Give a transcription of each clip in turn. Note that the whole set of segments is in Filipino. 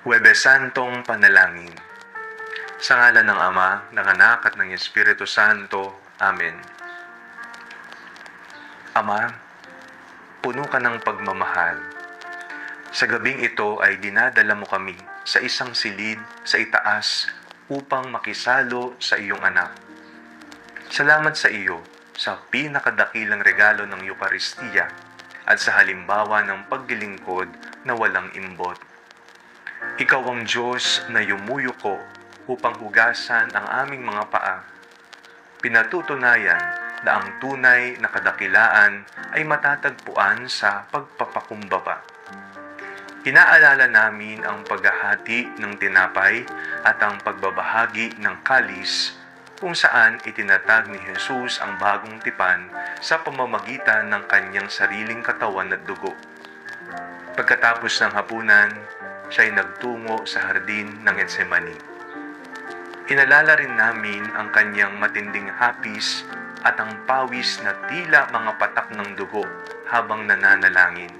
Huwebes Santong Panalangin. Sa ngalan ng Ama, ng Anak at ng Espiritu Santo. Amen. Ama, puno ka ng pagmamahal. Sa gabing ito ay dinadala mo kami sa isang silid sa itaas upang makisalo sa iyong anak. Salamat sa iyo sa pinakadakilang regalo ng Eukaristiya at sa halimbawa ng paglilingkod na walang imbot. Ikaw ang Diyos na yumuyuko upang hugasan ang aming mga paa. Pinatutunayan na ang tunay na kadakilaan ay matatagpuan sa pagpapakumbaba. Inaalala namin ang paghahati ng tinapay at ang pagbabahagi ng kalis kung saan itinatag ni Jesus ang bagong tipan sa pamamagitan ng kanyang sariling katawan at dugo. Pagkatapos ng hapunan, siya'y nagtungo sa hardin ng Getsemani. Inalala rin namin ang kanyang matinding hapis at ang pawis na tila mga patak ng dugo habang nananalangin.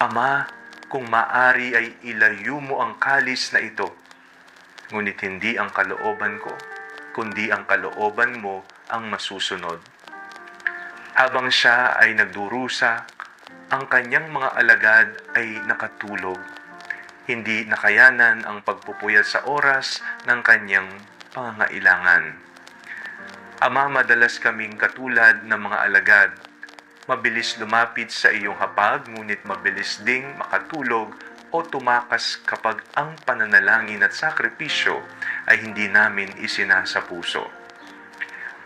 Ama, kung maaari ay ilayo mo ang kalis na ito, ngunit hindi ang kalooban ko, kundi ang kalooban mo ang masusunod. Habang siya ay nagdurusa, ang kanyang mga alagad ay nakatulog. Hindi nakayanan ang pagpupuyat sa oras ng kanyang pangangailangan. Ama, madalas kaming katulad ng mga alagad, mabilis lumapit sa iyong hapag, ngunit mabilis ding makatulog o tumakas kapag ang pananalangin at sakripisyo ay hindi namin isinasapuso.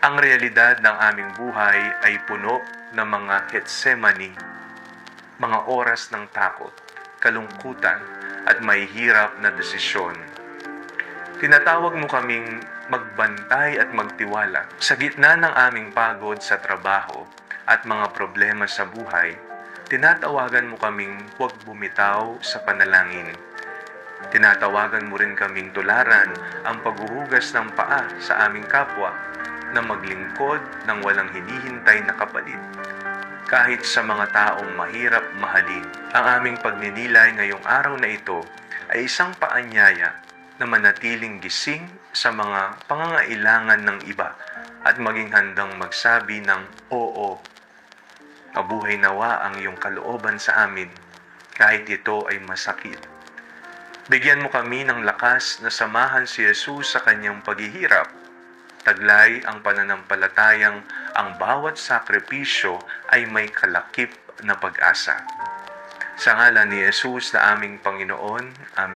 Ang realidad ng aming buhay ay puno ng mga Getsemani, mga oras ng takot, kalungkutan, at may hirap na desisyon. Tinatawag mo kaming magbantay at magtiwala. Sa gitna ng aming pagod sa trabaho at mga problema sa buhay, tinatawagan mo kaming huwag bumitaw sa panalangin. Tinatawagan mo rin kaming tularan ang paghuhugas ng paa sa aming kapwa na maglingkod ng walang hinihintay na kapalit. Kahit sa mga taong mahirap mahalin, ang aming pagninilay ngayong araw na ito ay isang paanyaya na manatiling gising sa mga pangangailangan ng iba at maging handang magsabi ng oo. Mabuhay nawa ang iyong kalooban sa amin, kahit ito ay masakit. Bigyan mo kami ng lakas na samahan si Jesus sa kanyang paghihirap. Taglay ang pananampalatayang ang bawat sakripisyo ay may kalakip na pag-asa. Sa ngalan ni Jesus na aming Panginoon, Amen.